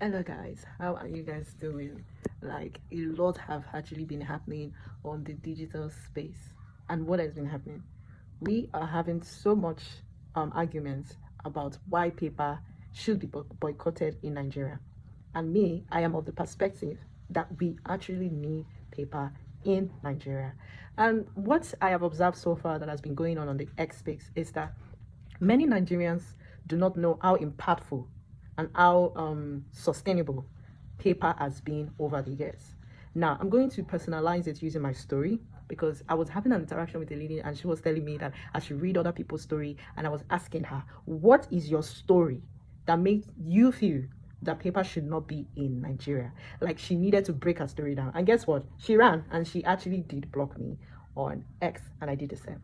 Hello guys, how are you guys doing? Like a lot have actually been happening on the digital space. And what has been happening? We are having so much arguments about why paper should be boycotted in Nigeria. And me, I am of the perspective that we actually need paper in Nigeria. And what I have observed so far that has been going on the X space is that many Nigerians do not know how impactful and how sustainable paper has been over the years. Now, I'm going to personalize it using my story because I was having an interaction with a lady and she was telling me that I should read other people's story. And I was asking her, what is your story that makes you feel that paper should not be in Nigeria? Like she needed to break her story down. And guess what? She ran and she actually did block me on X and I did the same.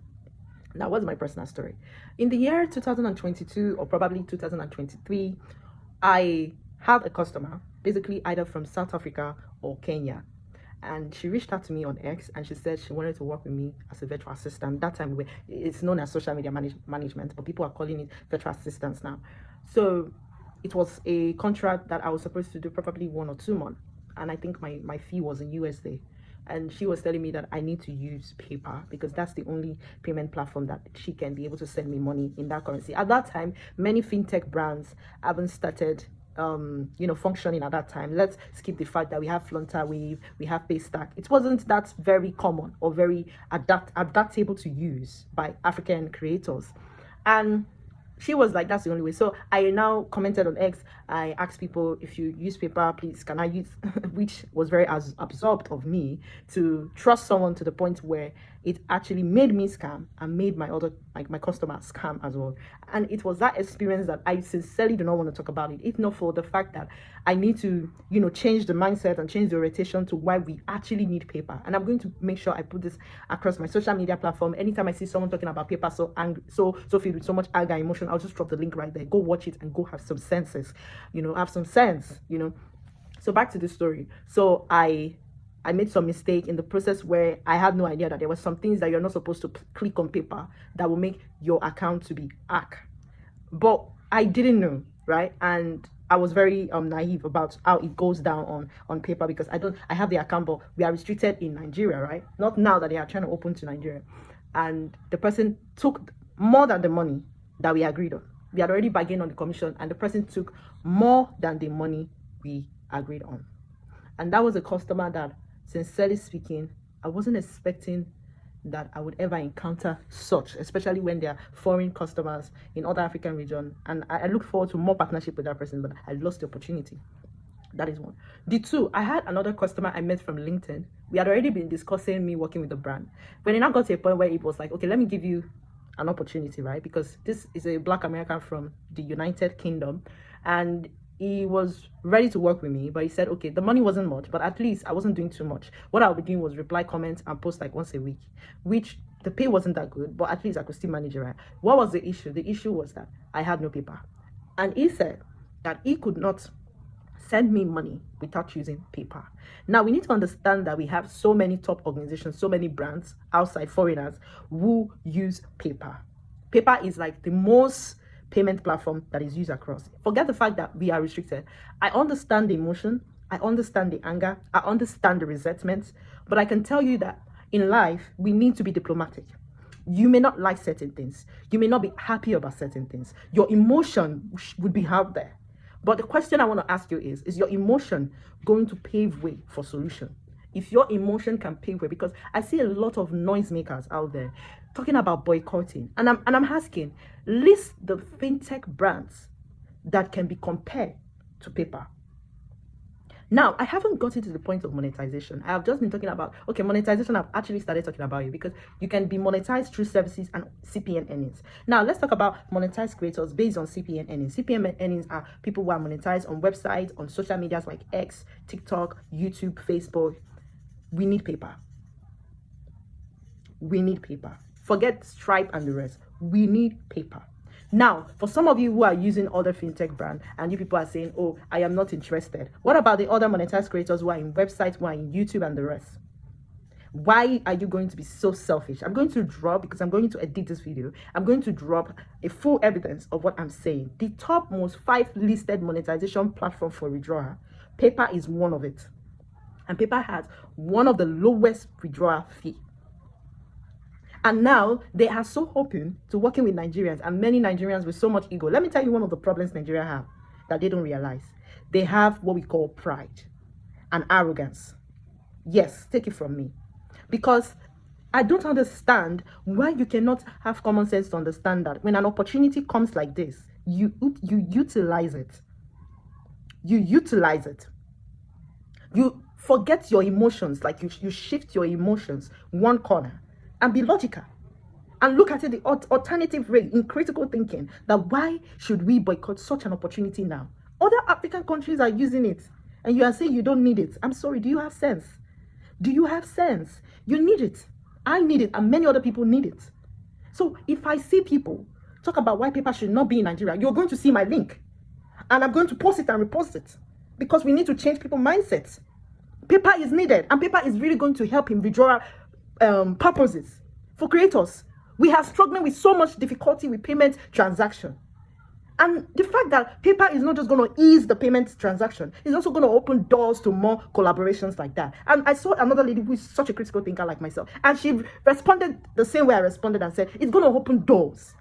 Now, what's my personal story? In the year 2022 or probably 2023, I have a customer, basically either from South Africa or Kenya. And she reached out to me on X and she said she wanted to work with me as a virtual assistant. That time it's known as social media management, but people are calling it virtual assistants now. So it was a contract that I was supposed to do probably 1 or 2 months. And I think my fee was in USD. And she was telling me that I need to use paper because that's the only payment platform that she can be able to send me money in that currency. At that time, many fintech brands haven't started functioning at that time. Let's skip the fact that we have Wave, we have Paystack. It wasn't that very common or very adaptable to use by African creators. And she was like, that's the only way. So I now commented on X. I asked people, if you use paper, please can I use which was very absorbed of me to trust someone to the point where it actually made me scam and made my other my customer scam as well. And it was that experience that I sincerely do not want to talk about it, if not for the fact that I need to change the mindset and change the orientation to why we actually need paper. And I'm going to make sure I put this across my social media platform. Anytime I see someone talking about paper so angry, so filled with so much anger and emotion, I'll just drop the link right there. Go watch it and go have some senses, have some sense. So back to the story. So I made some mistake in the process where I had no idea that there were some things that you're not supposed to click on paper that will make your account to be hacked. But I didn't know, right? And I was very naive about how it goes down on paper because I have the account, but we are restricted in Nigeria, right? Not now that they are trying to open to Nigeria. And the person took more than the money that we agreed on. We had already bargained on the commission and the person took more than the money we agreed on. And that was a customer that, sincerely speaking, I wasn't expecting that I would ever encounter such, especially when they are foreign customers in other African region. And I look forward to more partnership with that person, but I lost the opportunity. That is one. The two, I had another customer I met from LinkedIn. We had already been discussing me working with the brand. When it now got to a point where it was like, okay, let me give you an opportunity, right? Because this is a Black American from the United Kingdom. And he was ready to work with me, but he said, okay, the money wasn't much, but at least I wasn't doing too much. What I would be doing was reply comments and post like once a week, which the pay wasn't that good, but at least I could still manage it, right? What was the issue? The issue was that I had no paper. And he said that he could not send me money without using paper. Now, we need to understand that we have so many top organizations, so many brands outside foreigners who use paper. Paper is like the most payment platform that is used across. Forget the fact that we are restricted. I understand the emotion, I understand the anger, I understand the resentment, but I can tell you that in life, we need to be diplomatic. You may not like certain things. You may not be happy about certain things. Your emotion would be out there. But the question I want to ask you is your emotion going to pave way for solution? If your emotion can pave way, because I see a lot of noisemakers out there talking about boycotting, and I'm asking, list the fintech brands that can be compared to paper. Now, I haven't gotten to the point of monetization. I have just been talking about, okay, monetization, I've actually started talking about it because you can be monetized through services and CPN earnings. Now, let's talk about monetized creators based on CPN earnings. CPN earnings are people who are monetized on websites, on social medias like X, TikTok, YouTube, Facebook. We need paper. We need paper. Forget Stripe and the rest. We need paper. Now, for some of you who are using other fintech brands and you people are saying, oh, I am not interested. What about the other monetized creators who are in websites, who are in YouTube and the rest? Why are you going to be so selfish? I'm going to drop, because I'm going to edit this video, I'm going to drop a full evidence of what I'm saying. The top most 5 listed monetization platform for withdrawal, PayPal is one of it. And PayPal has one of the lowest withdrawal fee. And now they are so open to working with Nigerians, and many Nigerians with so much ego. Let me tell you one of the problems Nigeria have that they don't realize. They have what we call pride and arrogance. Yes, take it from me. Because I don't understand why you cannot have common sense to understand that when an opportunity comes like this, you utilize it. You utilize it. You forget your emotions, like you shift your emotions one corner and be logical. And look at it the alternative way in critical thinking, that why should we boycott such an opportunity now? Other African countries are using it, and you are saying you don't need it. I'm sorry, do you have sense? Do you have sense? You need it. I need it, and many other people need it. So if I see people talk about why PayPal should not be in Nigeria, you're going to see my link. And I'm going to post it and repost it, because we need to change people's mindsets. PayPal is needed, and PayPal is really going to help in withdrawal purposes for creators. We are struggling with so much difficulty with payment transaction. And the fact that PayPal is not just going to ease the payment transaction, it's also going to open doors to more collaborations like that. And I saw another lady who is such a critical thinker like myself, and she responded the same way I responded and said, it's going to open doors.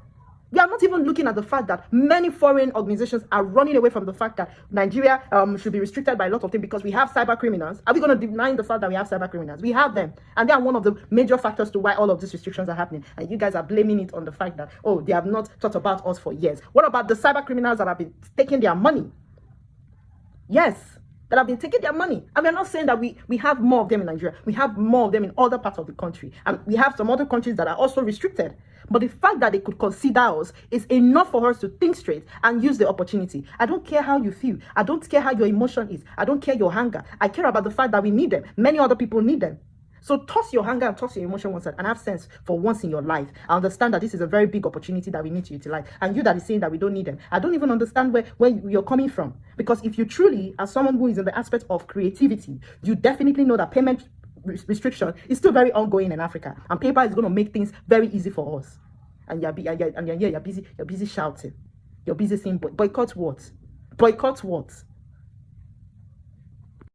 We are not even looking at the fact that many foreign organizations are running away from the fact that Nigeria should be restricted by a lot of things because we have cyber criminals. Are we going to deny the fact that we have cyber criminals? We have them. And they are one of the major factors to why all of these restrictions are happening. And you guys are blaming it on the fact that, oh, they have not thought about us for years. What about the cyber criminals that have been taking their money? Yes, that have been taking their money. And we're not saying that we have more of them in Nigeria. We have more of them in other parts of the country. And we have some other countries that are also restricted. But the fact that they could consider us is enough for us to think straight and use the opportunity. I don't care how you feel. I don't care how your emotion is. I don't care your hunger. I care about the fact that we need them. Many other people need them. So toss your hunger and toss your emotion one side and have sense for once in your life. I understand that this is a very big opportunity that we need to utilize. And you that is saying that we don't need them, I don't even understand where you're coming from. Because if you truly, as someone who is in the aspect of creativity, you definitely know that payment restriction is still very ongoing in Africa, and PayPal is going to make things very easy for us. And you're busy shouting. You're busy saying boycott what? Boycott what?